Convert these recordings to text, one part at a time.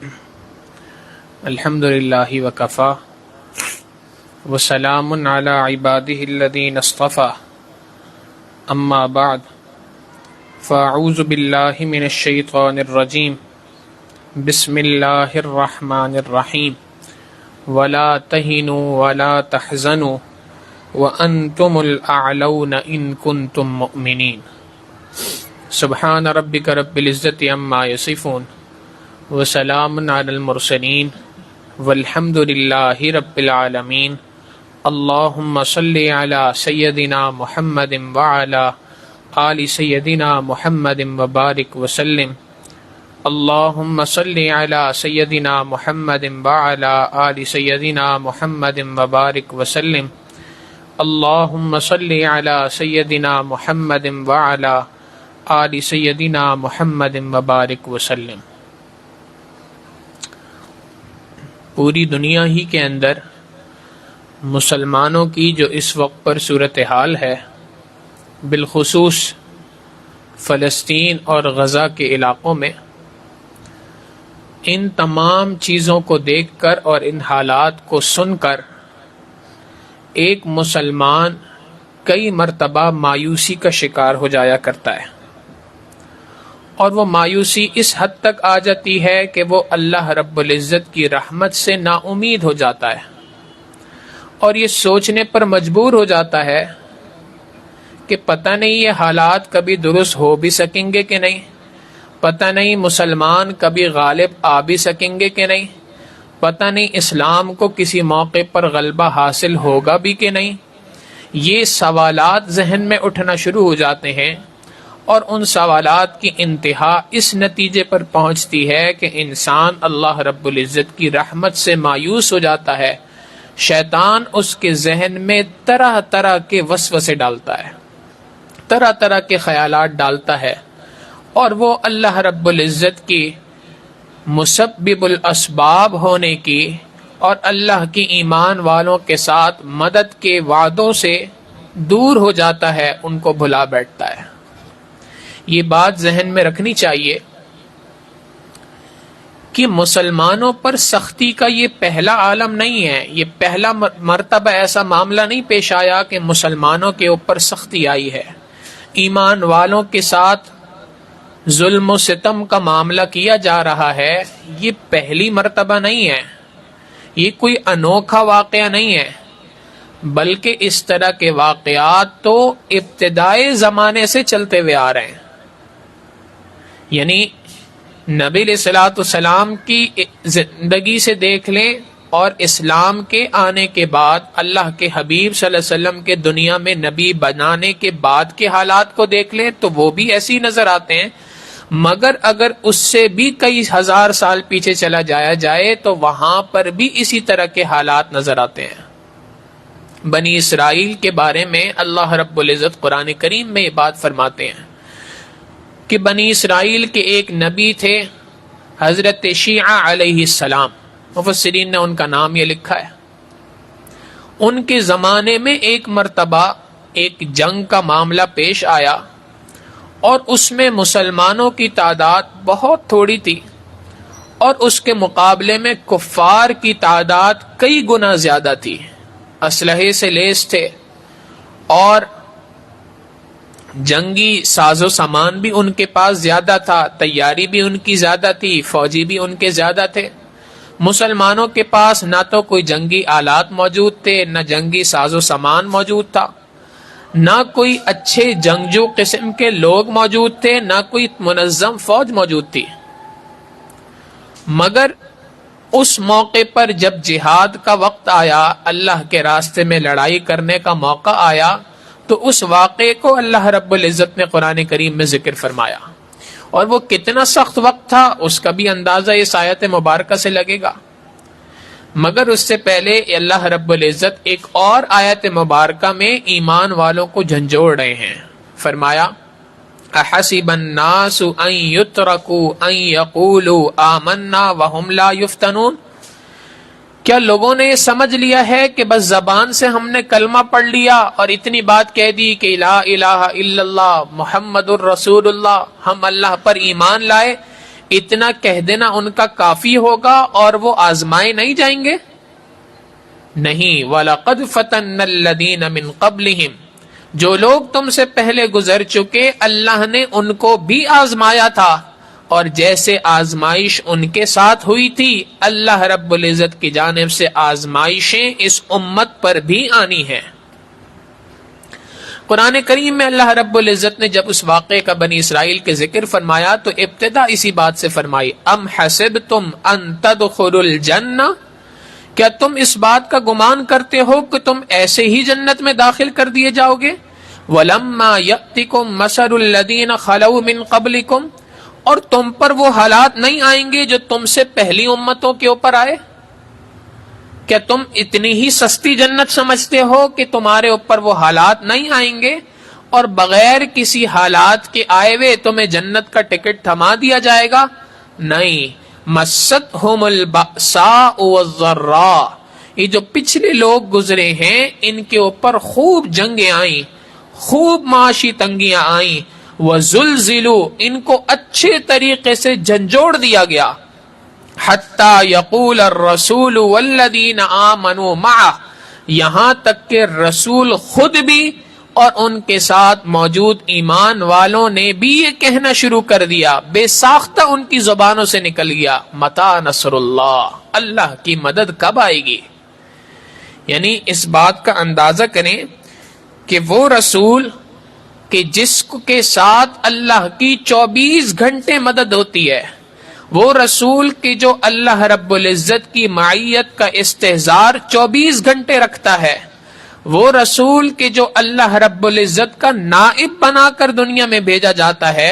الحمد للہ وکفا وسلام علی عبادہ الذین اصطفى اما بعد فاعوذ باللہ من الشیطان الرجیم بسم اللہ الرحمن الرحیم ولا تہنوا ولا تحزنوا وانتم الاعلون ان کنتم مؤمنین سبحان ربک رب العزۃ عما یصفون وسلام علی المرسلین والحمد للہ رب العالمین اللہم صلی علی سیدنا محمد وعلی آل سیدنا محمد وبارک وسلم اللہم صلی علی سیدنا محمد وعلی آل سیدنا محمد وبارک وسلم اللہم صلی علی سیدنا محمد وعلی آل سیدنا محمد وبارک وسلم۔ پوری دنیا ہی کے اندر مسلمانوں کی جو اس وقت پر صورتحال ہے، بالخصوص فلسطین اور غزہ کے علاقوں میں، ان تمام چیزوں کو دیکھ کر اور ان حالات کو سن کر ایک مسلمان کئی مرتبہ مایوسی کا شکار ہو جایا کرتا ہے، اور وہ مایوسی اس حد تک آ جاتی ہے کہ وہ اللہ رب العزت کی رحمت سے نا امید ہو جاتا ہے، اور یہ سوچنے پر مجبور ہو جاتا ہے کہ پتہ نہیں یہ حالات کبھی درست ہو بھی سکیں گے کہ نہیں، پتہ نہیں مسلمان کبھی غالب آ بھی سکیں گے کہ نہیں، پتہ نہیں اسلام کو کسی موقع پر غلبہ حاصل ہوگا بھی کہ نہیں۔ یہ سوالات ذہن میں اٹھنا شروع ہو جاتے ہیں، اور ان سوالات کی انتہا اس نتیجے پر پہنچتی ہے کہ انسان اللہ رب العزت کی رحمت سے مایوس ہو جاتا ہے۔ شیطان اس کے ذہن میں طرح طرح کے وسوسے ڈالتا ہے، طرح طرح کے خیالات ڈالتا ہے، اور وہ اللہ رب العزت کی مسبب الاسباب ہونے کی اور اللہ کی ایمان والوں کے ساتھ مدد کے وعدوں سے دور ہو جاتا ہے، ان کو بھلا بیٹھتا ہے۔ یہ بات ذہن میں رکھنی چاہیے کہ مسلمانوں پر سختی کا یہ پہلا عالم نہیں ہے، یہ پہلا مرتبہ ایسا معاملہ نہیں پیش آیا کہ مسلمانوں کے اوپر سختی آئی ہے۔ ایمان والوں کے ساتھ ظلم و ستم کا معاملہ کیا جا رہا ہے، یہ پہلی مرتبہ نہیں ہے، یہ کوئی انوکھا واقعہ نہیں ہے، بلکہ اس طرح کے واقعات تو ابتدائی زمانے سے چلتے ہوئے آ رہے ہیں۔ یعنی نبی علیہ الصلوۃ والسلام کی زندگی سے دیکھ لیں، اور اسلام کے آنے کے بعد اللہ کے حبیب صلی اللہ علیہ وسلم کے دنیا میں نبی بنانے کے بعد کے حالات کو دیکھ لیں تو وہ بھی ایسے ہی نظر آتے ہیں، مگر اگر اس سے بھی کئی ہزار سال پیچھے چلا جایا جائے تو وہاں پر بھی اسی طرح کے حالات نظر آتے ہیں۔ بنی اسرائیل کے بارے میں اللہ رب العزت قرآن کریم میں یہ بات فرماتے ہیں کہ بنی اسرائیل کے ایک نبی تھے، حضرت شیعہ علیہ السلام، مفسرین نے ان کا نام یہ لکھا ہے۔ ان کے زمانے میں ایک مرتبہ ایک جنگ کا معاملہ پیش آیا، اور اس میں مسلمانوں کی تعداد بہت تھوڑی تھی، اور اس کے مقابلے میں کفار کی تعداد کئی گنا زیادہ تھی، اسلحے سے لیس تھے، اور جنگی ساز و سامان بھی ان کے پاس زیادہ تھا، تیاری بھی ان کی زیادہ تھی، فوجی بھی ان کے زیادہ تھے۔ مسلمانوں کے پاس نہ تو کوئی جنگی آلات موجود تھے، نہ جنگی ساز و سامان موجود تھا، نہ کوئی اچھے جنگجو قسم کے لوگ موجود تھے، نہ کوئی منظم فوج موجود تھی۔ مگر اس موقع پر جب جہاد کا وقت آیا، اللہ کے راستے میں لڑائی کرنے کا موقع آیا، تو اس واقعے کو اللہ رب العزت نے قرآن کریم میں ذکر فرمایا، اور وہ کتنا سخت وقت تھا اس کا بھی اندازہ اس آیت مبارکہ سے لگے گا۔ مگر اس سے پہلے اللہ رب العزت ایک اور آیت مبارکہ میں ایمان والوں کو جھنجھوڑ رہے ہیں۔ فرمایا احسب الناس ان يتركوا ان يقولوا آمنا وهم لا يفتنون، کیا لوگوں نے یہ سمجھ لیا ہے کہ بس زبان سے ہم نے کلمہ پڑھ لیا اور اتنی بات کہہ دی کہ لا الہ الا اللہ محمد الرسول اللہ، ہم اللہ پر ایمان لائے، اتنا کہہ دینا ان کا کافی ہوگا اور وہ آزمائے نہیں جائیں گے؟ نہیں. وَلَقَدْ فَتَنَّ الَّذِينَ مِن قَبْلِهِمْ، جو لوگ تم سے پہلے گزر چکے اللہ نے ان کو بھی آزمایا تھا، اور جیسے آزمائش ان کے ساتھ ہوئی تھی اللہ رب العزت کی جانب سے آزمائشیں اس امت پر بھی آنی ہیں. قرآن کریم میں اللہ رب العزت نے جب اس واقعے کا بنی اسرائیل کے ذکر فرمایا تو ابتدا اسی بات سے فرمائی، ام حسبتم ان تدخلوا الجنہ، کیا تم اس بات کا گمان کرتے ہو کہ تم ایسے ہی جنت میں داخل کر دیے جاؤ گے؟ وَلَمَّا يَأْتِكُمْ مَثَلُ الَّذِينَ خَلَوْا مِن قَبْلِكُمْ، اور تم پر وہ حالات نہیں آئیں گے جو تم سے پہلی امتوں کے اوپر آئے؟ کیا تم اتنی ہی سستی جنت سمجھتے ہو کہ تمہارے اوپر وہ حالات نہیں آئیں گے اور بغیر کسی حالات کے آئے ہوئے تمہیں جنت کا ٹکٹ تھما دیا جائے گا؟ نہیں. مَسَّتْهُمُ الْبَأْسَاءُ وَالضَّرَّاءُ، یہ جو پچھلے لوگ گزرے ہیں ان کے اوپر خوب جنگیں آئیں، خوب معاشی تنگیاں آئیں. وَزُلْزِلُوا، ان کو اچھے طریقے سے جھنجھوڑ دیا گیا. حَتَّى يَقُولَ الرَّسُولُ وَالَّذِينَ آمَنُوا مَعَهُ، یہاں تک کہ رسول خود بھی اور ان کے ساتھ موجود ایمان والوں نے بھی یہ کہنا شروع کر دیا، بے ساختہ ان کی زبانوں سے نکل گیا، متى نصر اللہ، اللہ کی مدد کب آئے گی؟ یعنی اس بات کا اندازہ کریں کہ وہ رسول کہ جس کے ساتھ اللہ کی 24 گھنٹے مدد ہوتی ہے، وہ رسول کہ جو اللہ رب العزت کی معیت کا استحضار 24 گھنٹے رکھتا ہے، وہ رسول کہ جو اللہ رب العزت کا نائب بنا کر دنیا میں بھیجا جاتا ہے،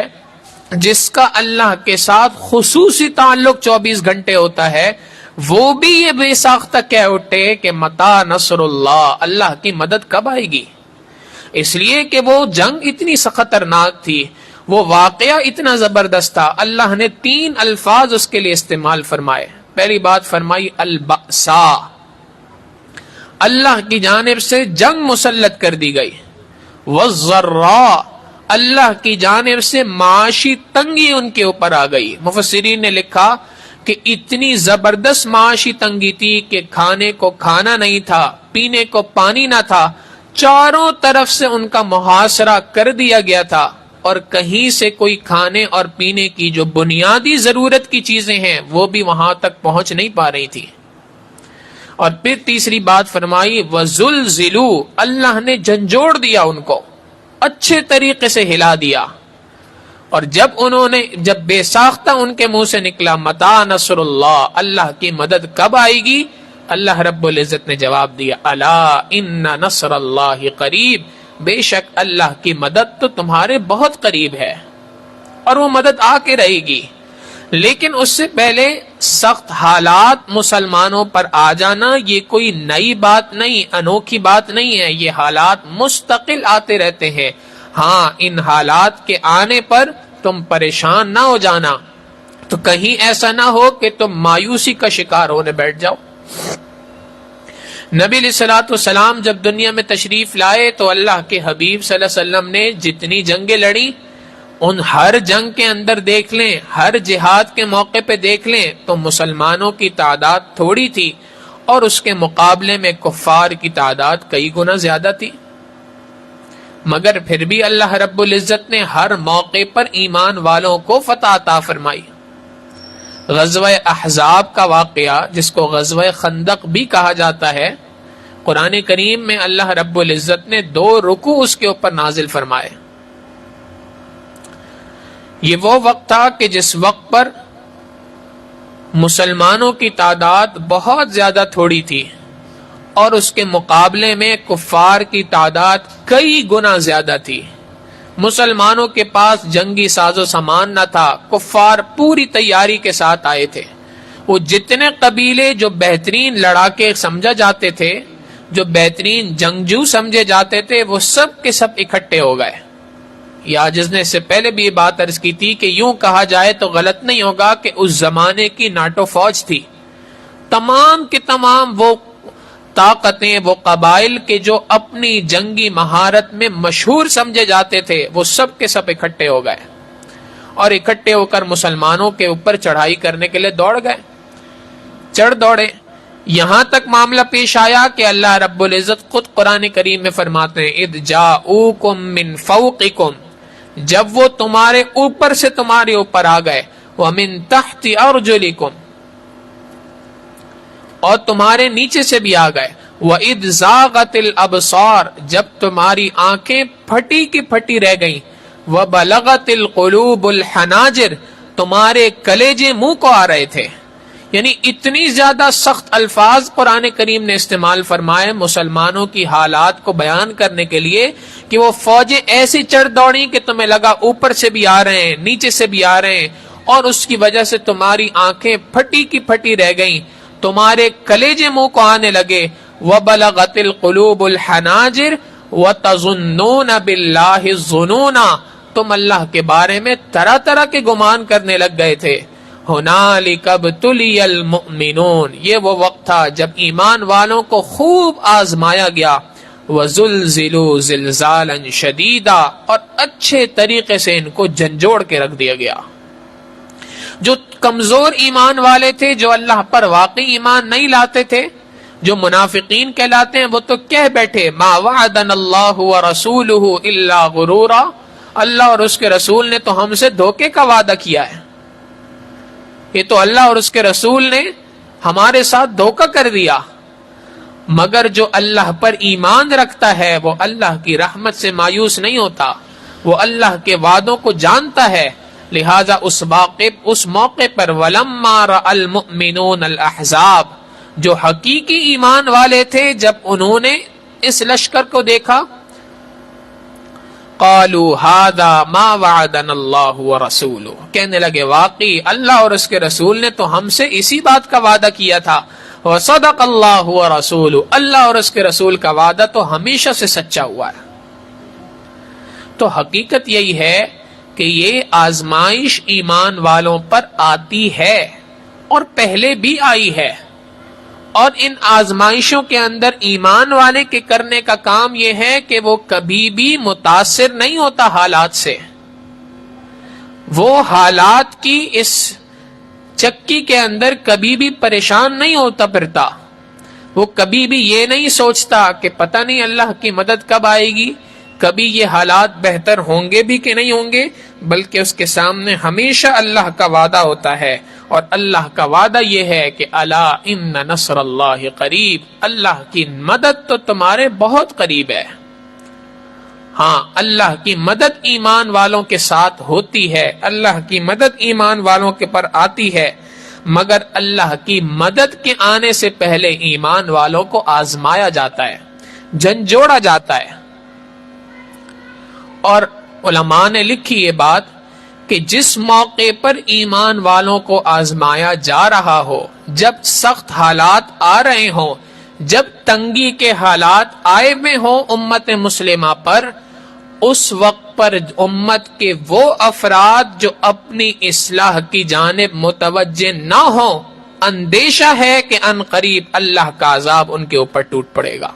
جس کا اللہ کے ساتھ خصوصی تعلق 24 گھنٹے ہوتا ہے، وہ بھی یہ بے ساختہ کہہ اٹھے کہ متی نصر اللہ، اللہ کی مدد کب آئے گی؟ اس لیے کہ وہ جنگ اتنی خطرناک تھی، وہ واقعہ اتنا زبردست تھا. اللہ نے 3 الفاظ اس کے لیے استعمال فرمائے. پہلی بات فرمائی البأساء، اللہ کی جانب سے جنگ مسلط کر دی گئی. والضراء، اللہ کی جانب سے معاشی تنگی ان کے اوپر آ گئی. مفسرین نے لکھا کہ اتنی زبردست معاشی تنگی تھی کہ کھانے کو کھانا نہیں تھا، پینے کو پانی نہ تھا، چاروں طرف سے ان کا محاصرہ کر دیا گیا تھا، اور کہیں سے کوئی کھانے اور پینے کی جو بنیادی ضرورت کی چیزیں ہیں وہ بھی وہاں تک پہنچ نہیں پا رہی تھی. اور پھر تیسری بات فرمائی وَزُلْزِلُوا، اللہ نے جھنجھوڑ دیا، ان کو اچھے طریقے سے ہلا دیا. اور جب بے ساختہ ان کے منہ سے نکلا متی نصر اللہ، اللہ کی مدد کب آئے گی، اللہ رب العزت نے جواب دیا الا ان نصر اللہ قریب، بے شک اللہ کی مدد تو تمہارے بہت قریب ہے، اور وہ مدد آ کے رہے گی. لیکن اس سے پہلے سخت حالات مسلمانوں پر آ جانا یہ کوئی نئی بات نہیں، انوکھی بات نہیں ہے، یہ حالات مستقل آتے رہتے ہیں. ہاں، ان حالات کے آنے پر تم پریشان نہ ہو جانا، تو کہیں ایسا نہ ہو کہ تم مایوسی کا شکار ہونے بیٹھ جاؤ. نبی علیہ الصلوۃ والسلام جب دنیا میں تشریف لائے تو اللہ کے حبیب صلی اللہ علیہ وسلم نے جتنی جنگیں لڑی، ان ہر جنگ کے اندر دیکھ لیں، ہر جہاد کے موقع پہ دیکھ لیں تو مسلمانوں کی تعداد تھوڑی تھی، اور اس کے مقابلے میں کفار کی تعداد کئی گنا زیادہ تھی. مگر پھر بھی اللہ رب العزت نے ہر موقع پر ایمان والوں کو فتح عطا فرمائی. غزوہ احزاب کا واقعہ، جس کو غزوہ خندق بھی کہا جاتا ہے، قرآن کریم میں اللہ رب العزت نے 2 رکوع اس کے اوپر نازل فرمائے. یہ وہ وقت تھا کہ جس وقت پر مسلمانوں کی تعداد بہت زیادہ تھوڑی تھی، اور اس کے مقابلے میں کفار کی تعداد کئی گنا زیادہ تھی. مسلمانوں کے پاس جنگی ساز و سامان نہ تھا، کفار پوری تیاری کے ساتھ آئے تھے. وہ جتنے قبیلے جو بہترین لڑاکے سمجھا جاتے تھے، جو بہترین جنگجو سمجھے جاتے تھے، وہ سب کے سب اکٹھے ہو گئے. یا جس نے اس سے پہلے بھی یہ بات عرض کی تھی کہ یوں کہا جائے تو غلط نہیں ہوگا کہ اس زمانے کی ناٹو فوج تھی. تمام کے تمام وہ طاقتیں، وہ قبائل کے جو اپنی جنگی مہارت میں مشہور سمجھے جاتے تھے، وہ سب کے سب اکٹھے ہو گئے. اور اکٹھے ہو کر مسلمانوں کے اوپر چڑھائی کرنے کے لیے دوڑ گئے، چڑھ دوڑے۔ یہاں تک معاملہ پیش آیا کہ اللہ رب العزت خود قرآن کریم میں فرماتے ہیں اذ جاؤکم من فوقکم، جب وہ تمہارے اوپر سے تمہارے اوپر آ گئے، ومن تحت ارجلکم، اور تمہارے نیچے سے بھی آ گئے، وَإِذْ زَاغَتِ الْأَبْصَارِ، جب تمہاری آنکھیں پھٹی کی پھٹی رہ گئیں، وَبَلَغَتِ الْقُلُوبُ الْحَنَاجِرِ، تمہارے کلیجے منہ کو آ رہے تھے۔ یعنی اتنی زیادہ سخت الفاظ قرآن کریم نے استعمال فرمائے مسلمانوں کی حالات کو بیان کرنے کے لیے کہ وہ فوجیں ایسی چڑھ دوڑی کہ تمہیں لگا اوپر سے بھی آ رہے ہیں، نیچے سے بھی آ رہے ہیں، اور اس کی وجہ سے تمہاری آنکھیں پھٹی کی پھٹی رہ گئیں، تمہارے کلیجے منہ کو آنے لگے۔ وَبَلَغَتِ الْقُلُوبُ الْحَنَاجِرِ وَتَظُنُّونَ بِاللَّهِ الظُّنُونَ، تم اللہ کے بارے میں طرح طرح کے گمان کرنے لگ گئے تھے۔ هُنَالِكَ ابْتُلِيَ الْمُؤْمِنُونَ، یہ وہ وقت تھا جب ایمان والوں کو خوب آزمایا گیا۔ وَزُلْزِلُوا زِلْزَالًا شَدِيدًا، اور اچھے طریقے سے ان کو جھنجھوڑ کے رکھ دیا گیا۔ جو کمزور ایمان والے تھے، جو اللہ پر واقعی ایمان نہیں لاتے تھے، جو منافقین کہلاتے ہیں، وہ تو کہہ بیٹھے ما وعدنا اللہ ورسولہ الا غرورا، اللہ اور اس کے رسول نے تو ہم سے دھوکے کا وعدہ کیا ہے، یہ تو اللہ اور اس کے رسول نے ہمارے ساتھ دھوکہ کر دیا۔ مگر جو اللہ پر ایمان رکھتا ہے وہ اللہ کی رحمت سے مایوس نہیں ہوتا، وہ اللہ کے وعدوں کو جانتا ہے، لہذا اس موقع پر وَلَمَّا رَأَى الْمُؤْمِنُونَ الْأَحْزَابَ، جو حقیقی ایمان والے تھے، جب انہوں نے اس لشکر کو دیکھا، قالوا هذا ما وعدنا اللہ ورسولہ، کہنے لگے واقعی اللہ اور اس کے رسول نے تو ہم سے اسی بات کا وعدہ کیا تھا، وصدق اللہ ورسولہ، اللہ اور اس کے رسول کا وعدہ تو ہمیشہ سے سچا ہوا ہے۔ تو حقیقت یہی ہے کہ یہ آزمائش ایمان والوں پر آتی ہے اور پہلے بھی آئی ہے، اور ان آزمائشوں کے اندر ایمان والے کے کرنے کا کام یہ ہے کہ وہ کبھی بھی متاثر نہیں ہوتا حالات سے، وہ حالات کی اس چکی کے اندر کبھی بھی پریشان نہیں ہوتا پھرتا، وہ کبھی بھی یہ نہیں سوچتا کہ پتہ نہیں اللہ کی مدد کب آئے گی، کبھی یہ حالات بہتر ہوں گے بھی کہ نہیں ہوں گے، بلکہ اس کے سامنے ہمیشہ اللہ کا وعدہ ہوتا ہے، اور اللہ کا وعدہ یہ ہے کہ الا ان نصر اللہ قریب، اللہ کی مدد تو تمہارے بہت قریب ہے۔ ہاں، اللہ کی مدد ایمان والوں کے ساتھ ہوتی ہے، اللہ کی مدد ایمان والوں کے پر آتی ہے، مگر اللہ کی مدد کے آنے سے پہلے ایمان والوں کو آزمایا جاتا ہے، جھنجھوڑا جاتا ہے۔ اور علماء نے لکھی یہ بات کہ جس موقع پر ایمان والوں کو آزمایا جا رہا ہو، جب سخت حالات آ رہے ہوں، جب تنگی کے حالات آئے ہوئے ہوں امت مسلمہ پر، اس وقت پر امت کے وہ افراد جو اپنی اصلاح کی جانب متوجہ نہ ہوں، اندیشہ ہے کہ ان قریب اللہ کا عذاب ان کے اوپر ٹوٹ پڑے گا۔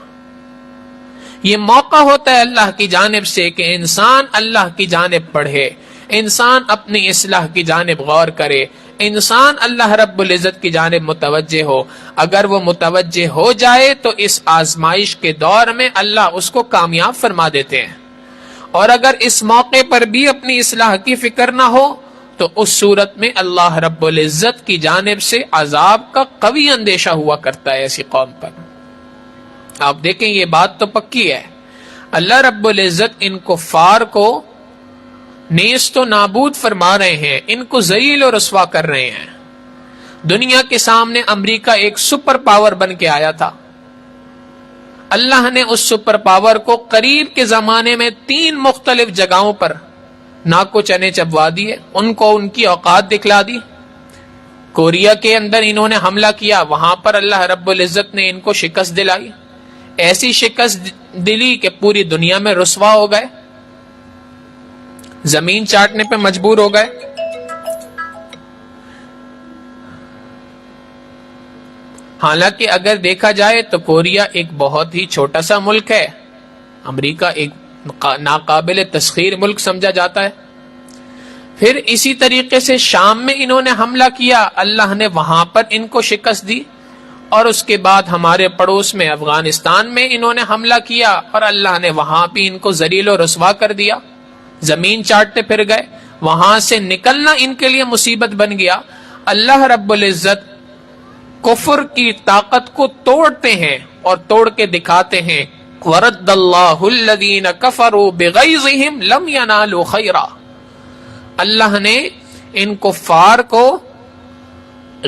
یہ موقع ہوتا ہے اللہ کی جانب سے کہ انسان اللہ کی جانب پڑھے، انسان اپنی اصلاح کی جانب غور کرے، انسان اللہ رب العزت کی جانب متوجہ ہو۔ اگر وہ متوجہ ہو جائے تو اس آزمائش کے دور میں اللہ اس کو کامیاب فرما دیتے ہیں، اور اگر اس موقع پر بھی اپنی اصلاح کی فکر نہ ہو تو اس صورت میں اللہ رب العزت کی جانب سے عذاب کا قوی اندیشہ ہوا کرتا ہے ایسی قوم پر۔ آپ دیکھیں یہ بات تو پکی ہے، اللہ رب العزت ان کفار کو نیست و نابود فرما رہے ہیں، ان کو ذلیل و رسوا کر رہے ہیں۔ دنیا کے سامنے امریکہ ایک سپر پاور بن کے آیا تھا، اللہ نے اس سپر پاور کو قریب کے زمانے میں 3 مختلف جگہوں پر ناکو چنے چبوا دیے، ان کو ان کی اوقات دکھلا دی۔ کوریا کے اندر انہوں نے حملہ کیا، وہاں پر اللہ رب العزت نے ان کو شکست دلائی، ایسی شکست دلی کہ پوری دنیا میں رسوا ہو گئے، زمین چاٹنے پہ مجبور ہو گئے۔ حالانکہ اگر دیکھا جائے تو کوریا ایک بہت ہی چھوٹا سا ملک ہے، امریکہ ایک ناقابل تسخیر ملک سمجھا جاتا ہے، پھر اسی طریقے سے شام میں انہوں نے حملہ کیا، اللہ نے وہاں پر ان کو شکست دی، اور اس کے بعد ہمارے پڑوس میں افغانستان میں انہوں نے حملہ کیا اور اللہ نے وہاں بھی ان کو ذلیل و رسوا کر دیا، زمین چاٹتے پھر گئے، وہاں سے نکلنا ان کے لیے مصیبت بن گیا۔ اللہ رب العزت کفر کی طاقت کو توڑتے ہیں اور توڑ کے دکھاتے ہیں، وَرَدَّ اللَّهُ الَّذِينَ كَفَرُوا بِغَيْظِهِمْ لَمْ يَنَالُوا خَيْرًا، اللہ نے ان کفار کو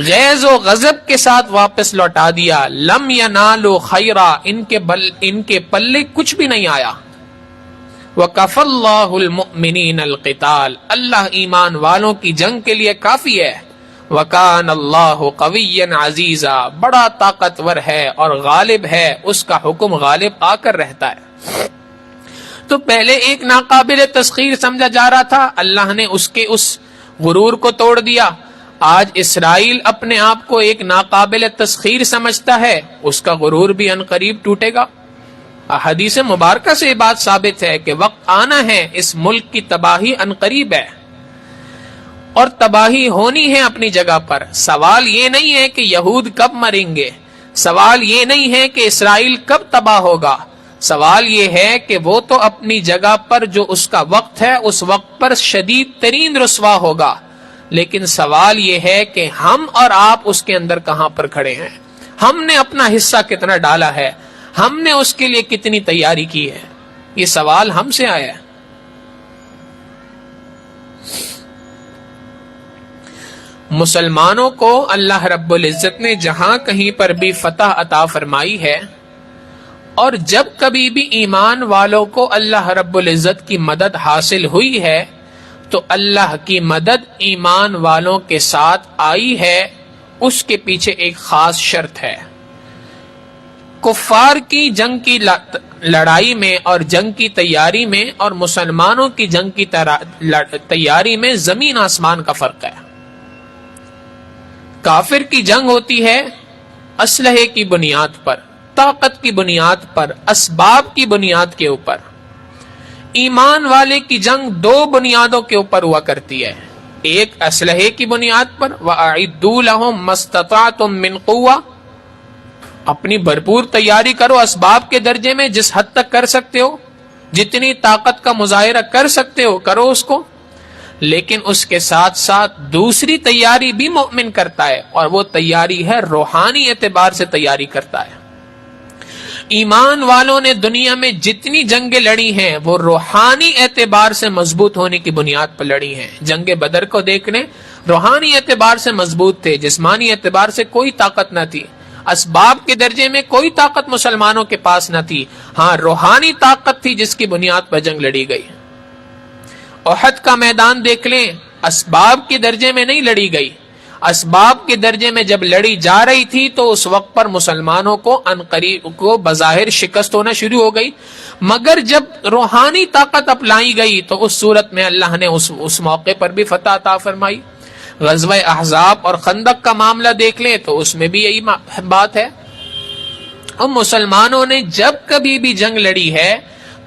غیظ و غضب کے ساتھ واپس لوٹا دیا، لم ینالوا خیرا، ان کے پلے کچھ بھی نہیں آیا۔ وَكَفَى اللَّهُ الْمُؤْمِنِينَ الْقِتَالَ، اللہ ایمان والوں کی جنگ کے لیے کافی ہے۔ وَكَانَ اللَّهُ قَوِيًّا عَزِيزًا، بڑا طاقتور ہے اور غالب ہے، اس کا حکم غالب آ کر رہتا ہے۔ تو پہلے ایک ناقابل تسخیر سمجھا جا رہا تھا، اللہ نے اس کے اس غرور کو توڑ دیا۔ آج اسرائیل اپنے آپ کو ایک ناقابل تسخیر سمجھتا ہے، اس کا غرور بھی عنقریب ٹوٹے گا۔ حدیث مبارکہ سے یہ بات ثابت ہے کہ وقت آنا ہے، اس ملک کی تباہی عنقریب ہے اور تباہی ہونی ہے اپنی جگہ پر۔ سوال یہ نہیں ہے کہ یہود کب مریں گے، سوال یہ نہیں ہے کہ اسرائیل کب تباہ ہوگا، سوال یہ ہے کہ وہ تو اپنی جگہ پر جو اس کا وقت ہے اس وقت پر شدید ترین رسوا ہوگا، لیکن سوال یہ ہے کہ ہم اور آپ اس کے اندر کہاں پر کھڑے ہیں، ہم نے اپنا حصہ کتنا ڈالا ہے، ہم نے اس کے لیے کتنی تیاری کی ہے، یہ سوال ہم سے آیا ہے۔ مسلمانوں کو اللہ رب العزت نے جہاں کہیں پر بھی فتح عطا فرمائی ہے، اور جب کبھی بھی ایمان والوں کو اللہ رب العزت کی مدد حاصل ہوئی ہے تو اللہ کی مدد ایمان والوں کے ساتھ آئی ہے، اس کے پیچھے ایک خاص شرط ہے۔ کفار کی جنگ کی لڑائی میں اور جنگ کی تیاری میں اور مسلمانوں کی جنگ کی تیاری میں زمین آسمان کا فرق ہے۔ کافر کی جنگ ہوتی ہے اسلحے کی بنیاد پر، طاقت کی بنیاد پر، اسباب کی بنیاد کے اوپر۔ ایمان والے کی جنگ دو بنیادوں کے اوپر ہوا کرتی ہے، ایک اسلحے کی بنیاد پر، وَأَعِدُّوا لَهُم مَّا اسْتَطَعْتُم مِّن قُوَّةٍ، اپنی بھرپور تیاری کرو اسباب کے درجے میں، جس حد تک کر سکتے ہو، جتنی طاقت کا مظاہرہ کر سکتے ہو کرو اس کو، لیکن اس کے ساتھ ساتھ دوسری تیاری بھی مومن کرتا ہے، اور وہ تیاری ہے روحانی اعتبار سے تیاری کرتا ہے۔ ایمان والوں نے دنیا میں جتنی جنگیں لڑی ہیں وہ روحانی اعتبار سے مضبوط ہونے کی بنیاد پر لڑی ہیں۔ جنگ بدر کو دیکھ لیں، روحانی اعتبار سے مضبوط تھے، جسمانی اعتبار سے کوئی طاقت نہ تھی، اسباب کے درجے میں کوئی طاقت مسلمانوں کے پاس نہ تھی، ہاں روحانی طاقت تھی جس کی بنیاد پر جنگ لڑی گئی۔ احد کا میدان دیکھ لیں، اسباب کے درجے میں نہیں لڑی گئی، اسباب کے درجے میں جب لڑی جا رہی تھی تو اس وقت پر مسلمانوں کو عنقریب کو بظاہر شکست ہونا شروع ہو گئی، مگر جب روحانی طاقت اپنائی گئی تو اس صورت میں اللہ نے اس موقع پر بھی فتح عطا فرمائی۔ غزوہ احزاب اور خندق کا معاملہ دیکھ لیں تو اس میں بھی یہی بات ہے۔ اور مسلمانوں نے جب کبھی بھی جنگ لڑی ہے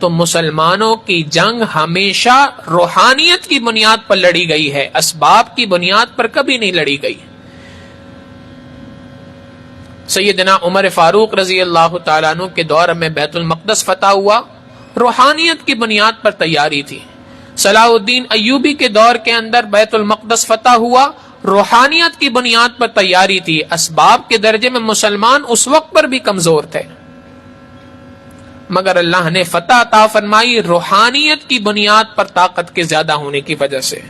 تو مسلمانوں کی جنگ ہمیشہ روحانیت کی بنیاد پر لڑی گئی ہے، اسباب کی بنیاد پر کبھی نہیں لڑی گئی۔ سیدنا عمر فاروق رضی اللہ تعالیٰ عنہ کے دور میں بیت المقدس فتح ہوا، روحانیت کی بنیاد پر تیاری تھی۔ صلاح الدین ایوبی کے دور کے اندر بیت المقدس فتح ہوا، روحانیت کی بنیاد پر تیاری تھی، اسباب کے درجے میں مسلمان اس وقت پر بھی کمزور تھے، مگر اللہ نے فتح عطا فرمائی روحانیت کی بنیاد پر طاقت کے زیادہ ہونے کی وجہ سے۔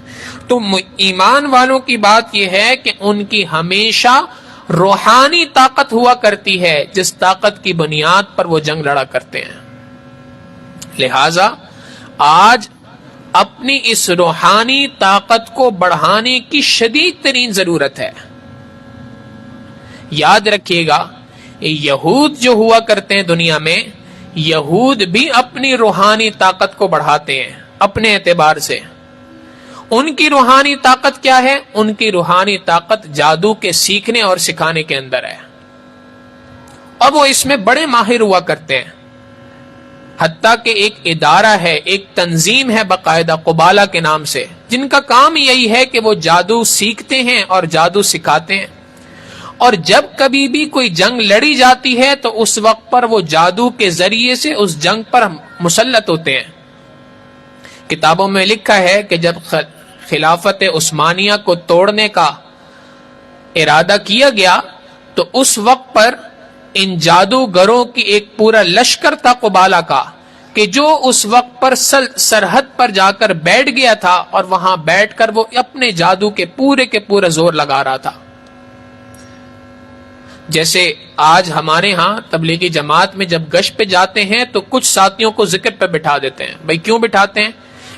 تو ایمان والوں کی بات یہ ہے کہ ان کی ہمیشہ روحانی طاقت ہوا کرتی ہے، جس طاقت کی بنیاد پر وہ جنگ لڑا کرتے ہیں۔ لہذا آج اپنی اس روحانی طاقت کو بڑھانے کی شدید ترین ضرورت ہے۔ یاد رکھیے گا، یہود جو ہوا کرتے ہیں دنیا میں، یہود بھی اپنی روحانی طاقت کو بڑھاتے ہیں اپنے اعتبار سے۔ ان کی روحانی طاقت کیا ہے؟ ان کی روحانی طاقت جادو کے سیکھنے اور سکھانے کے اندر ہے، اور وہ اس میں بڑے ماہر ہوا کرتے ہیں۔ حتیٰ کہ ایک ادارہ ہے، ایک تنظیم ہے باقاعدہ قبالہ کے نام سے، جن کا کام یہی ہے کہ وہ جادو سیکھتے ہیں اور جادو سکھاتے ہیں، اور جب کبھی بھی کوئی جنگ لڑی جاتی ہے تو اس وقت پر وہ جادو کے ذریعے سے اس جنگ پر مسلط ہوتے ہیں۔ کتابوں میں لکھا ہے کہ جب خلافت عثمانیہ کو توڑنے کا ارادہ کیا گیا تو اس وقت پر ان جادوگروں کی ایک پورا لشکر تھا قبالہ کا، کہ جو اس وقت پر سرحد پر جا کر بیٹھ گیا تھا اور وہاں بیٹھ کر وہ اپنے جادو کے پورا زور لگا رہا تھا۔ جیسے آج ہمارے ہاں تبلیغی جماعت میں جب گشت پہ جاتے ہیں تو کچھ ساتھیوں کو ذکر پہ بٹھا دیتے ہیں۔ بھائی کیوں بٹھاتے ہیں؟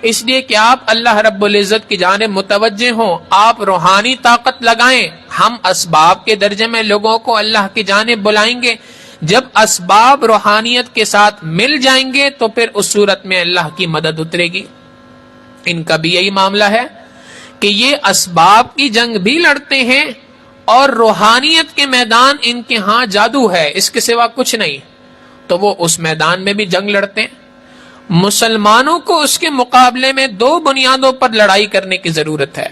اس لیے کہ آپ اللہ رب العزت کی جانب متوجہ ہوں، آپ روحانی طاقت لگائیں، ہم اسباب کے درجے میں لوگوں کو اللہ کی جانب بلائیں گے۔ جب اسباب روحانیت کے ساتھ مل جائیں گے تو پھر اس صورت میں اللہ کی مدد اترے گی۔ ان کا بھی یہی معاملہ ہے کہ یہ اسباب کی جنگ بھی لڑتے ہیں اور روحانیت کے میدان ان کے ہاں جادو ہے، اس کے سوا کچھ نہیں، تو وہ اس میدان میں بھی جنگ لڑتے ہیں۔ مسلمانوں کو اس کے مقابلے میں دو بنیادوں پر لڑائی کرنے کی ضرورت ہے،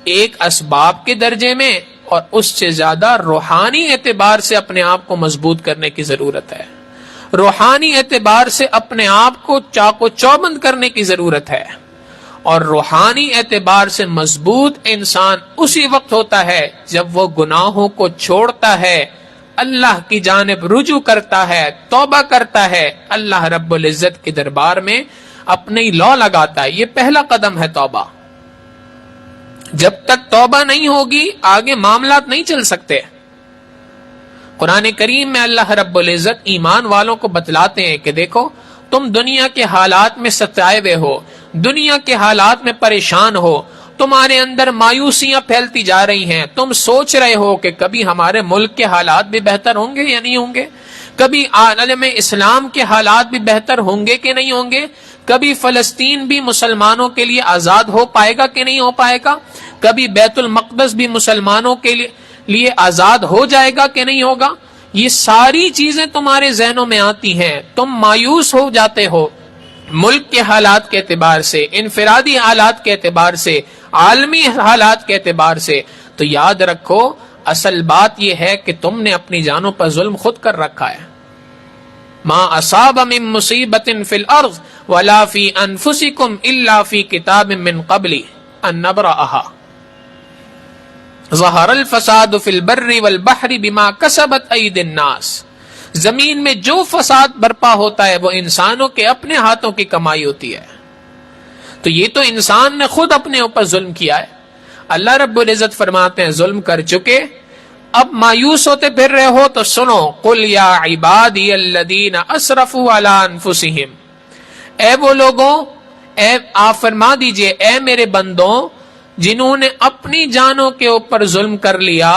ایک اسباب کے درجے میں اور اس سے زیادہ روحانی اعتبار سے اپنے آپ کو مضبوط کرنے کی ضرورت ہے۔ روحانی اعتبار سے اپنے آپ کو چاق و چوبند کرنے کی ضرورت ہے، اور روحانی اعتبار سے مضبوط انسان اسی وقت ہوتا ہے جب وہ گناہوں کو چھوڑتا ہے، اللہ کی جانب رجوع کرتا ہے، توبہ کرتا ہے، اللہ رب العزت کے دربار میں اپنی لو لگاتا ہے۔ یہ پہلا قدم ہے توبہ۔ جب تک توبہ نہیں ہوگی آگے معاملات نہیں چل سکتے۔ قرآن کریم میں اللہ رب العزت ایمان والوں کو بتلاتے ہیں کہ دیکھو تم دنیا کے حالات میں ستائے ہوئے ہو، دنیا کے حالات میں پریشان ہو، تمہارے اندر مایوسیاں پھیلتی جا رہی ہیں، تم سوچ رہے ہو کہ کبھی ہمارے ملک کے حالات بھی بہتر ہوں گے یا نہیں ہوں گے، کبھی عالم اسلام کے حالات بھی بہتر ہوں گے کہ نہیں ہوں گے، کبھی فلسطین بھی مسلمانوں کے لیے آزاد ہو پائے گا کہ نہیں ہو پائے گا، کبھی بیت المقدس بھی مسلمانوں کے لیے آزاد ہو جائے گا کہ نہیں ہوگا۔ یہ ساری چیزیں تمہارے ذہنوں میں آتی ہیں، تم مایوس ہو جاتے ہو ملک کے حالات کے اعتبار سے، انفرادی حالات کے اعتبار سے، عالمی حالات کے اعتبار سے، تو یاد رکھو اصل بات یہ ہے کہ تم نے اپنی جانوں پر ظلم خود کر رکھا ہے۔ ما اصاب من مصیبت فی الارض ولا فی انفسکم الا فی کتاب من قبل ان نبرأها ظہر الفساد فی البر والبحر بما کسبت ایدی الناس۔ زمین میں جو فساد برپا ہوتا ہے وہ انسانوں کے اپنے ہاتھوں کی کمائی ہوتی ہے، تو یہ تو انسان نے خود اپنے اوپر ظلم کیا ہے۔ اللہ رب العزت فرماتے ہیں ظلم کر چکے، اب مایوس ہوتے پھر رہے ہو تو سنو، قل یا عبادی الذین اسرفوا علی انفسہم، اے وہ لوگوں، آپ فرما دیجئے اے میرے بندوں جنہوں نے اپنی جانوں کے اوپر ظلم کر لیا،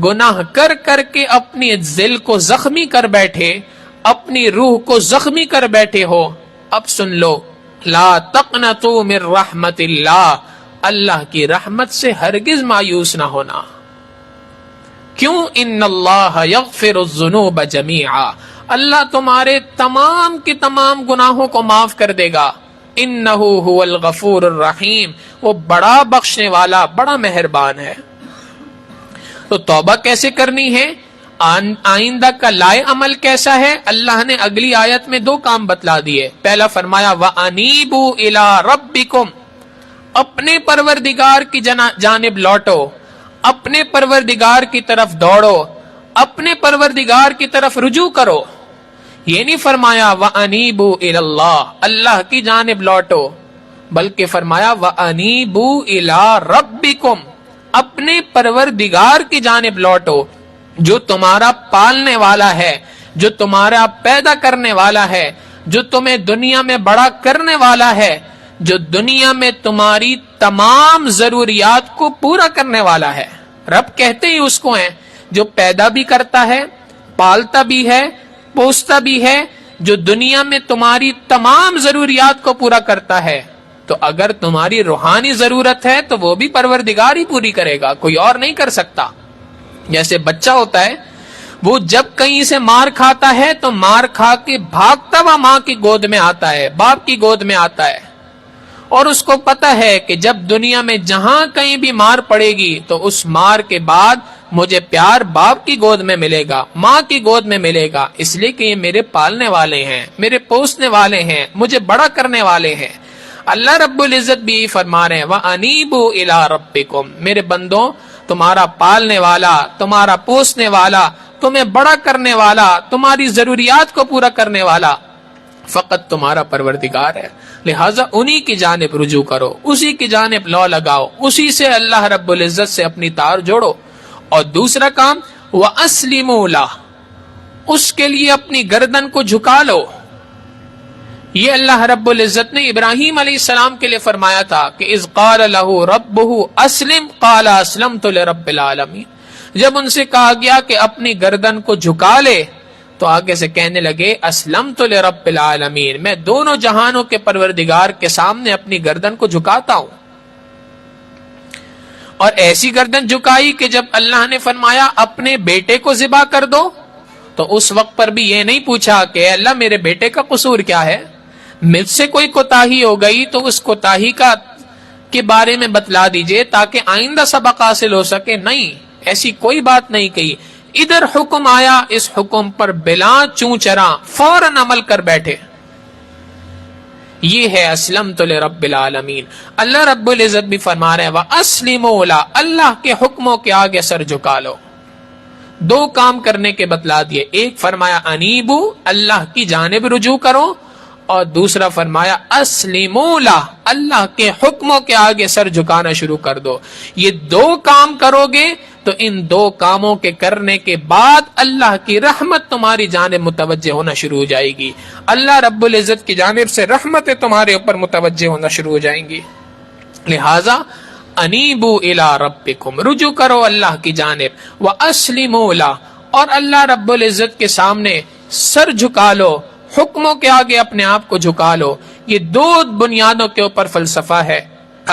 گناہ کر کر کے اپنی دل کو زخمی کر بیٹھے، اپنی روح کو زخمی کر بیٹھے ہو، اب سن لو، لا تقنطوا من رحمت اللہ، اللہ کی رحمت سے ہرگز مایوس نہ ہونا۔ کیوں؟ ان اللہ یغفر الذنوب جمیعا، اللہ تمہارے تمام کے تمام گناہوں کو معاف کر دے گا۔ انہ هو الغفور الرحیم، وہ بڑا بخشنے والا، بڑا مہربان ہے۔ تو توبہ کیسے کرنی ہے؟ آئندہ کا لائے عمل کیسا ہے؟ اللہ نے اگلی آیت میں دو کام بتلا دیے۔ پہلا فرمایا وَأَنِيبُوا إِلَىٰ رَبِّكُمْ، اپنے پروردگار کی جانب لوٹو، اپنے پروردگار کی طرف دوڑو، اپنے پروردگار کی طرف رجوع کرو۔ یہ نہیں فرمایا وَأَنِيبُوا إِلَى اللَّهِ، اللہ کی جانب لوٹو، بلکہ فرمایا وَأَنِيبُوا إِلَىٰ رَبِّكُمْ، اپنے پروردگار کی جانب لوٹو، جو تمہارا پالنے والا ہے، جو تمہارا پیدا کرنے والا ہے، جو تمہیں دنیا میں بڑا کرنے والا ہے، جو دنیا میں تمہاری تمام ضروریات کو پورا کرنے والا ہے۔ رب کہتے ہی اس کو ہیں جو پیدا بھی کرتا ہے، پالتا بھی ہے، پوستا بھی ہے، جو دنیا میں تمہاری تمام ضروریات کو پورا کرتا ہے۔ تو اگر تمہاری روحانی ضرورت ہے تو وہ بھی پروردگار ہی پوری کرے گا، کوئی اور نہیں کر سکتا۔ جیسے بچہ ہوتا ہے، وہ جب کہیں سے مار کھاتا ہے تو مار کھا کے بھاگتا ہوا ماں کی گود میں آتا ہے، باپ کی گود میں آتا ہے، اور اس کو پتا ہے کہ جب دنیا میں جہاں کہیں بھی مار پڑے گی تو اس مار کے بعد مجھے پیار باپ کی گود میں ملے گا، ماں کی گود میں ملے گا، اس لیے کہ یہ میرے پالنے والے ہیں، میرے پوسنے والے ہیں، مجھے بڑا کرنے والے ہیں۔ اللہ رب العزت بھی فرما رہے ہیں وَأَنِيبُوا إِلَىٰ رَبِّكُمْ، میرے بندوں تمہارا پالنے والا، تمہارا پوسنے والا، تمہیں بڑا کرنے والا، تمہاری ضروریات کو پورا کرنے والا فقط تمہارا پروردگار ہے، لہٰذا انہی کی جانب رجوع کرو، اسی کی جانب لو لگاؤ، اسی سے اللہ رب العزت سے اپنی تار جوڑو۔ اور دوسرا کام وَأَسْلِمُوا لَهُ، اس کے لیے اپنی گردن کو جھکا لو۔ یہ اللہ رب العزت نے ابراہیم علیہ السلام کے لیے فرمایا تھا کہ اذ قال له ربه اسلم قال اسلمت لرب العالمین، جب ان سے کہا گیا کہ اپنی گردن کو جھکا لے تو آگے سے کہنے لگے اسلمت لرب العالمین، میں دونوں جہانوں کے پروردگار کے سامنے اپنی گردن کو جھکاتا ہوں۔ اور ایسی گردن جھکائی کہ جب اللہ نے فرمایا اپنے بیٹے کو ذبح کر دو تو اس وقت پر بھی یہ نہیں پوچھا کہ اے اللہ میرے بیٹے کا قصور کیا ہے، مجھ سے کوئی کوتاہی ہو گئی تو اس کوتاہی کے بارے میں بتلا دیجئے تاکہ آئندہ سبق حاصل ہو سکے، نہیں، ایسی کوئی بات نہیں کہی۔ ادھر حکم آیا، اس حکم پر بلا چوں چراں فوراً عمل کر بیٹھے۔ یہ ہے اسلمت لرب العالمین۔ اللہ رب العزت بھی فرما رہے ہیں وَأَسْلِمُوا لَهُ، اللہ کے حکموں کے آگے سر جھکا لو۔ دو کام کرنے کے بتلا دیے، ایک فرمایا انیبو، اللہ کی جانب رجوع کرو، اور دوسرا فرمایا اسلموا لہ، اللہ کے حکموں کے آگے سر جھکانا شروع کر دو۔ یہ دو کام کرو گے تو ان دو کاموں کے کرنے کے بعد اللہ کی رحمت تمہاری جانب متوجہ ہونا شروع ہو جائے گی، اللہ رب العزت کی جانب سے رحمتیں تمہارے اوپر متوجہ ہونا شروع ہو جائیں گی۔ لہذا انیبو الی ربکم، رجوع کرو اللہ کی جانب، واسلموا لہ، اور اللہ رب العزت کے سامنے سر جھکا لو، حکموں کے آگے اپنے آپ کو جھکا لو۔ یہ دو بنیادوں کے اوپر فلسفہ ہے،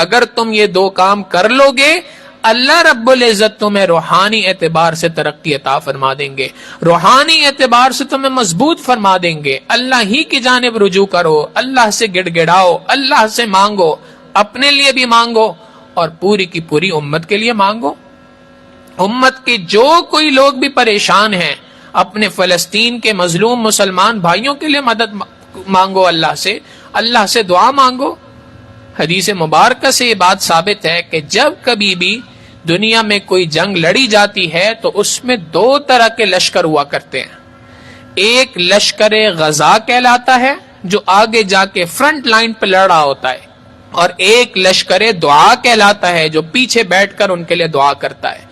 اگر تم یہ دو کام کر لو گے اللہ رب العزت تمہیں روحانی اعتبار سے ترقی عطا فرما دیں گے، روحانی اعتبار سے تمہیں مضبوط فرما دیں گے۔ اللہ ہی کی جانب رجوع کرو، اللہ سے گڑ گڑاؤ، اللہ سے مانگو، اپنے لیے بھی مانگو اور پوری کی پوری امت کے لیے مانگو۔ امت کے جو کوئی لوگ بھی پریشان ہیں، اپنے فلسطین کے مظلوم مسلمان بھائیوں کے لیے مدد مانگو، اللہ سے دعا مانگو۔ حدیث مبارکہ سے یہ بات ثابت ہے کہ جب کبھی بھی دنیا میں کوئی جنگ لڑی جاتی ہے تو اس میں دو طرح کے لشکر ہوا کرتے ہیں، ایک لشکر غزا کہلاتا ہے جو آگے جا کے فرنٹ لائن پہ لڑ رہا ہوتا ہے، اور ایک لشکر دعا کہلاتا ہے جو پیچھے بیٹھ کر ان کے لیے دعا کرتا ہے۔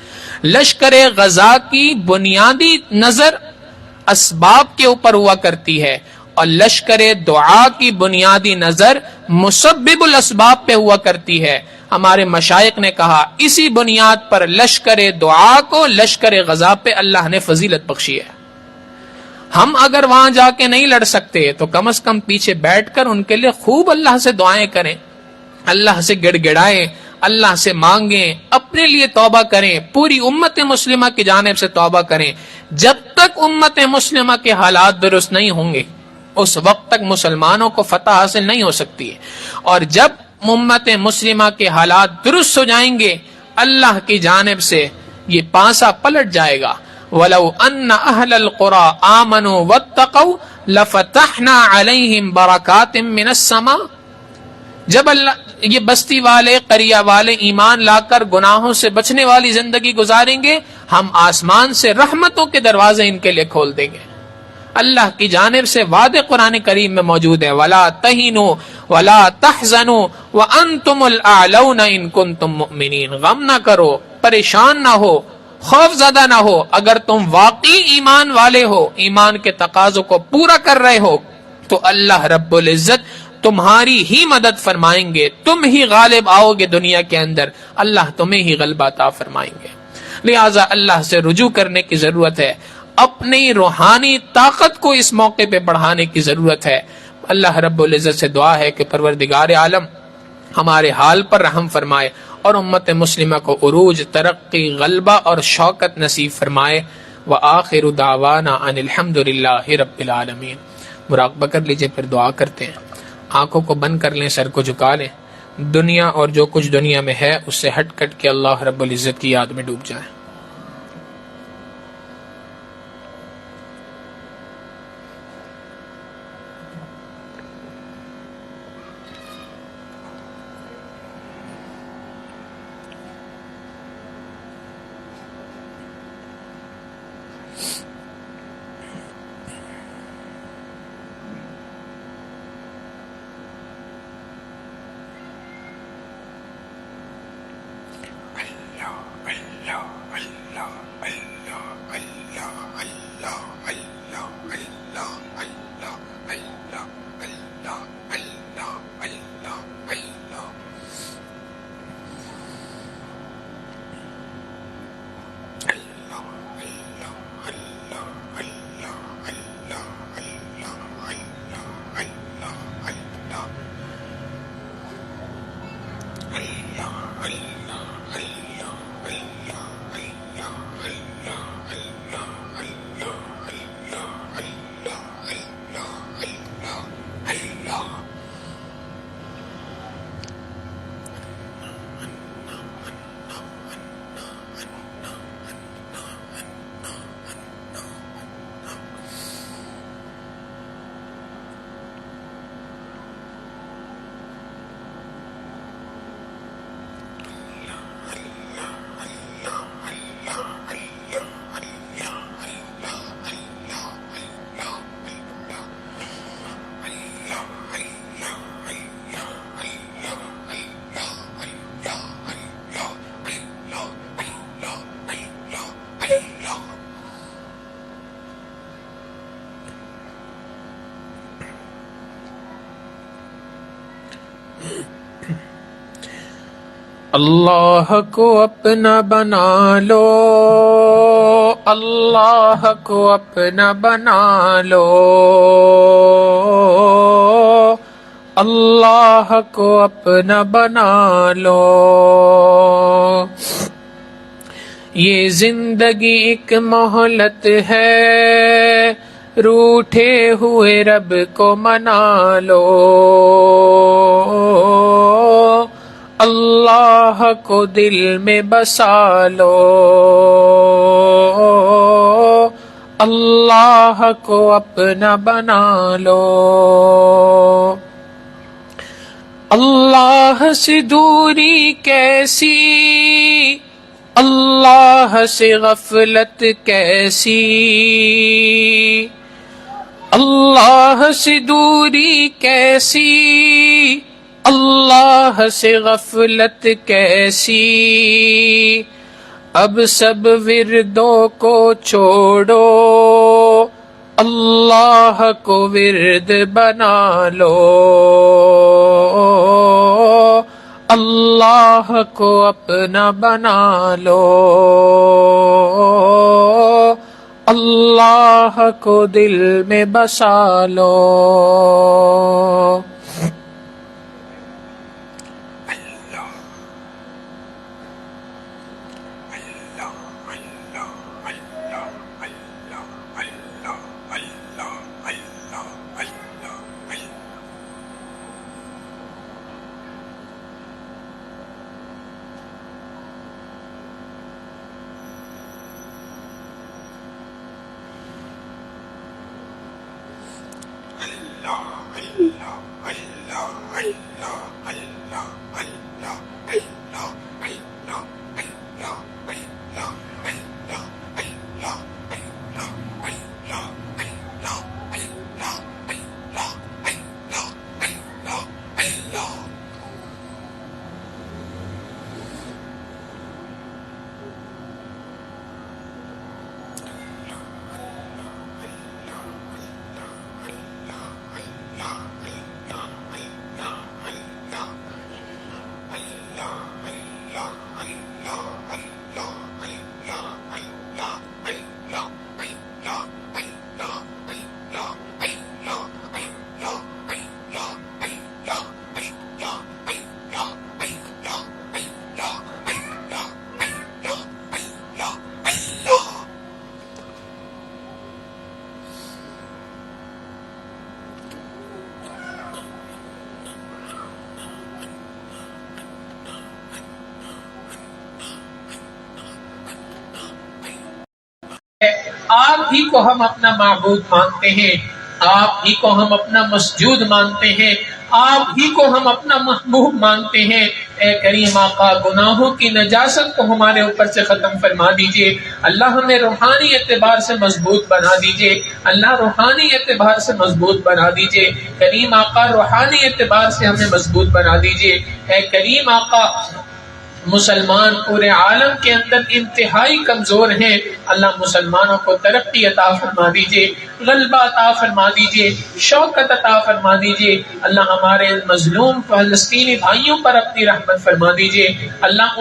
لشکر غزا کی بنیادی نظر اسباب کے اوپر ہوا کرتی ہے، اور لشکر دعا کی بنیادی نظر مسبب الاسباب پہ ہوا کرتی ہے۔ ہمارے مشائخ نے کہا اسی بنیاد پر لشکر دعا کو لشکر غزا پہ اللہ نے فضیلت بخشی ہے۔ ہم اگر وہاں جا کے نہیں لڑ سکتے تو کم از کم پیچھے بیٹھ کر ان کے لیے خوب اللہ سے دعائیں کریں، اللہ سے گڑ گڑائیں، اللہ سے مانگیں، اپنے لیے توبہ کریں، پوری امت مسلمہ کی جانب سے توبہ کریں۔ جب تک امت مسلمہ کے حالات درست نہیں ہوں گے اس وقت تک مسلمانوں کو فتح حاصل نہیں ہو سکتی ہے، اور جب امت مسلمہ کے حالات درست ہو جائیں گے اللہ کی جانب سے یہ پانسا پلٹ جائے گا۔ وَلَوْ أَنَّ أَهْلَ الْقُرَىٰ آمَنُوا وَاتَّقَوْا لَفَتَحْنَا عَلَيْهِمْ بَرَكَاتٍ مِّنَ السَّمَاءِ، جب اللہ یہ بستی والے قریہ والے ایمان لا کر گناہوں سے بچنے والی زندگی گزاریں گے، ہم آسمان سے رحمتوں کے دروازے ان کے لیے کھول دیں گے۔ اللہ کی جانب سے وعدے قرآن کریم میں موجود ہے وَلَا تَهِنُوا وَلَا تَحْزَنُوا وَأَنْتُمُ الْأَعْلَوْنَ إِن كُنتُم مُؤْمِنِينَ، غم نہ کرو، پریشان نہ ہو، خوف زدہ نہ ہو، اگر تم واقعی ایمان والے ہو، ایمان کے تقاضوں کو پورا کر رہے ہو تو اللہ رب العزت تمہاری ہی مدد فرمائیں گے، تم ہی غالب آؤ گے دنیا کے اندر، اللہ تمہیں ہی غلبہ عطا فرمائیں گے۔ لہٰذا اللہ سے رجوع کرنے کی ضرورت ہے، اپنی روحانی طاقت کو اس موقع پہ بڑھانے کی ضرورت ہے۔ اللہ رب العزت سے دعا ہے کہ پروردگار عالم ہمارے حال پر رحم فرمائے اور امت مسلمہ کو عروج، ترقی، غلبہ اور شوکت نصیب فرمائے۔ وآخر دعوانا ان الحمد للہ رب العالمین۔ مراقبہ کر لیجئے، پھر دعا کرتے ہیں۔ آنکھوں کو بند کر لیں، سر کو جھکا لیں۔ دنیا اور جو کچھ دنیا میں ہے اس سے ہٹ کٹ کے اللہ رب العزت کی یاد میں ڈوب جائیں۔ اللہ کو اپنا بنا لو، اللہ کو اپنا بنا لو، اللہ کو اپنا بنا لو۔ یہ زندگی ایک مہلت ہے، روٹھے ہوئے رب کو منا لو، اللہ کو دل میں بسا لو، اللہ کو اپنا بنا لو۔ اللہ سے دوری کیسی، اللہ سے غفلت کیسی، اللہ سے دوری کیسی، اللہ سے غفلت کیسی، اب سب وردوں کو چھوڑو، اللہ کو ورد بنا لو، اللہ کو اپنا بنا لو، اللہ کو دل میں بسا لو۔ آپ ہی کو ہم اپنا معبود مانتے ہیں، آپ ہی کو ہم اپنا مسجود مانتے ہیں، آپ ہی کو ہم اپنا محبوب مانتے ہیں۔ اے کریم آقا، گناہوں کی نجاست کو ہمارے اوپر سے ختم فرما دیجئے۔ اللہ ہمیں روحانی اعتبار سے مضبوط بنا دیجئے، اللہ روحانی اعتبار سے مضبوط بنا دیجئے۔ کریم آقا، روحانی اعتبار سے ہمیں مضبوط بنا دیجئے۔ اے کریم آقا، مسلمان پورے عالم کے اندر انتہائی کمزور ہیں، اللہ مسلمانوں کو ترقی عطا فرما دیجئے، غلبہ عطا فرما دیجئے، شوکت عطا فرما دیجئے۔ اللہ ہمارے مظلوم فلسطینی بھائیوں پر اپنی رحمت فرما دیجئے، اللہ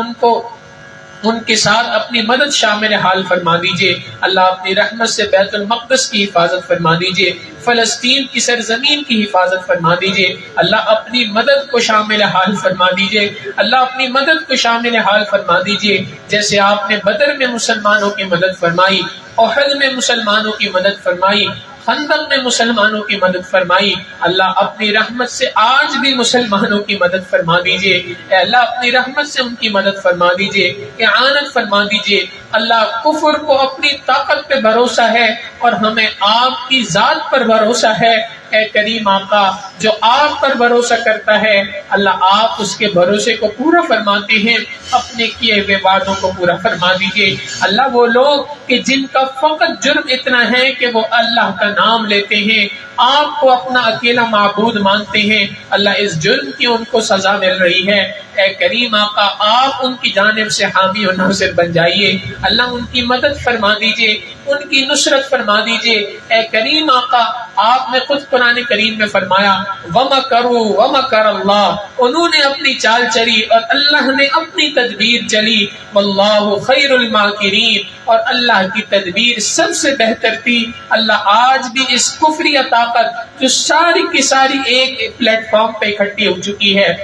ان کے ساتھ اپنی مدد شامل حال فرما دیجئے۔ اللہ اپنی رحمت سے بیت المقدس کی حفاظت فرما دیجئے، فلسطین کی سرزمین کی حفاظت فرما دیجئے۔ اللہ اپنی مدد کو شامل حال فرما دیجئے، اللہ اپنی مدد کو شامل حال فرما دیجئے۔ جیسے آپ نے بدر میں مسلمانوں کی مدد فرمائی، احد میں مسلمانوں کی مدد فرمائی، خندق میں مسلمانوں کی مدد فرمائی، اللہ اپنی رحمت سے آج بھی مسلمانوں کی مدد فرما دیجئے۔ اے اللہ اپنی رحمت سے ان کی مدد فرما دیجئے، اعانت فرما دیجئے۔ اللہ کفر کو اپنی طاقت پہ بھروسہ ہے اور ہمیں آپ کی ذات پر بھروسہ ہے۔ اے کریم آقا، جو آپ پر بھروسہ کرتا ہے اللہ آپ اس کے بھروسے کو پورا فرماتے ہیں، اپنے کیے ہوئے وعدوں کو پورا فرما دیجئے۔ اللہ وہ لوگ کہ جن کا فقط جرم اتنا ہے کہ وہ اللہ کا نام لیتے ہیں، آپ کو اپنا اکیلا معبود مانتے ہیں، اللہ اس جرم کی ان کو سزا مل رہی ہے۔ اے کریم آقا، آپ ان کی جانب سے حامی و ناصر بن جائیے، اللہ ان کی مدد فرما دیجئے، ان کی نصرت فرما دیجئے۔ اے کریم آقا، آپ نے خود قرآن کریم میں فرمایا وَمَكَرُوا وَمَكَرَ اللَّهُ، انہوں نے اپنی چال چلی اور اللہ نے اپنی تدبیر چلی، وَاللَّهُ خَيْرُ الْمَاكِرِينَ، اور اللہ کی تدبیر سب سے بہتر تھی۔ اللہ آج بھی اس کفری طاقت جو ساری کی ساری ایک پلیٹ فارم پہ اکٹھی ہو چکی ہے،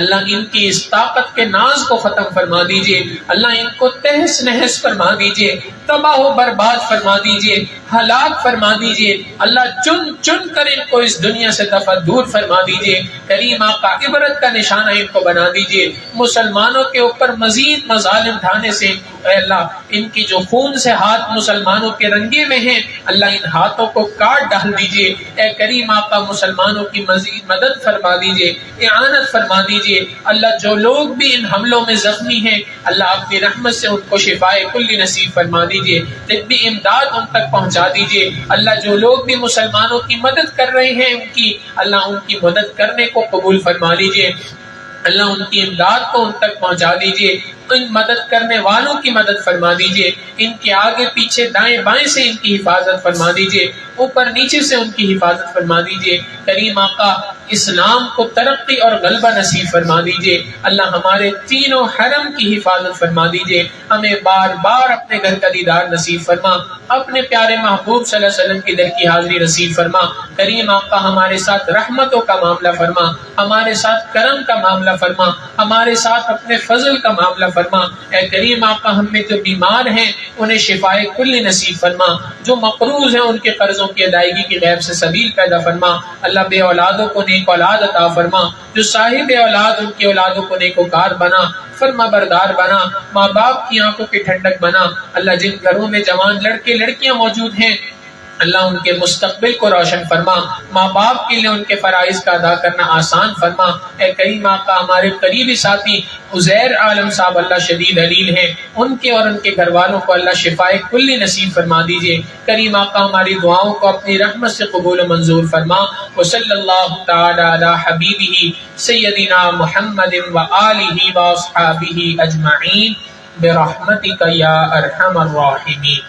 اللہ ان کی اس طاقت کے ناز کو ختم فرما دیجئے، اللہ ان کو تہس نہس فرما دیجئے، تباہ و برباد فرما دیجئے، ہلاک فرما دیجئے، اللہ چن چن کر ان کو اس دنیا سے دفع دور فرما دیجئے۔ کریم آقا، عبرت کا نشانہ ان کو بنا دیجئے، مسلمانوں کے اوپر مزید مظالم ڈھانے سے اے اللہ ان کی جو خون سے ہاتھ مسلمانوں کے رنگے میں ہیں، اللہ ان ہاتھوں کو کاٹ ڈال دیجئے۔ اے کریم آقا، مسلمانوں کی مزید مدد فرما دیجئے، اعانت فرما دیجئے۔ اللہ جو لوگ بھی ان حملوں میں زخمی ہیں، اللہ اپنی رحمت سے ان کو شفائے کلی نصیب فرما دیجئے، طبی امداد ان تک پہنچا دیجئے۔ اللہ جو لوگ بھی مسلمانوں کی مدد کر رہے ہیں اللہ ان کی مدد کرنے کو قبول فرما لیجئے، اللہ ان کی امداد کو ان تک پہنچا دیجئے، ان مدد کرنے والوں کی مدد فرما دیجئے، ان کے آگے پیچھے دائیں بائیں سے ان کی حفاظت فرما دیجئے، اوپر نیچے سے ان کی حفاظت فرما دیجئے۔ کریم آقا، اسلام کو ترقی اور غلبہ نصیب فرما دیجئے، اللہ ہمارے تینوں حرم کی حفاظت فرما دیجئے، ہمیں بار بار اپنے گھر کا دیدار نصیب فرما، اپنے پیارے محبوب صلی اللہ علیہ وسلم کی در کی حاضری نصیب فرما۔ کریم آقا، ہمارے ساتھ رحمتوں کا معاملہ فرما، ہمارے ساتھ کرم کا معاملہ فرما، ہمارے ساتھ اپنے فضل کا معاملہ فرما۔ اے کریم آقا، ہم میں جو بیمار ہیں انہیں شفائے کلی نصیب فرما، جو مقروض ہیں ان کے قرضوں کی ادائیگی کی غیب سے سبیل پیدا فرما۔ اللہ بے اولادوں کو نیک اولاد عطا فرما، جو صاحب اولاد ان کی اولادوں کو نیکوکار بنا، فرما بردار بنا، ماں باپ کی آنکھوں کی ٹھنڈک بنا۔ اللہ جن گھروں میں جوان لڑکے لڑکیاں موجود ہیں اللہ ان کے مستقبل کو روشن فرما، ماں باپ کے لیے ان کے فرائض کا ادا کرنا آسان فرما۔ اے کریم آقا، ہمارے قریبی ساتھی عزیر عالم صاحب اللہ شدید علیل ہیں، ان کے اور ان کے گھر والوں کو اللہ شفائے کلی نصیب فرما دیجئے۔ کریم آقا، ہماری دعاؤں کو اپنی رحمت سے قبول و منظور فرما۔ وصلی اللہ تعالی علی حبیبہ سیدنا محمد وآلہ واصحابہ اجمعین برحمتک یا ارحم الراحمین۔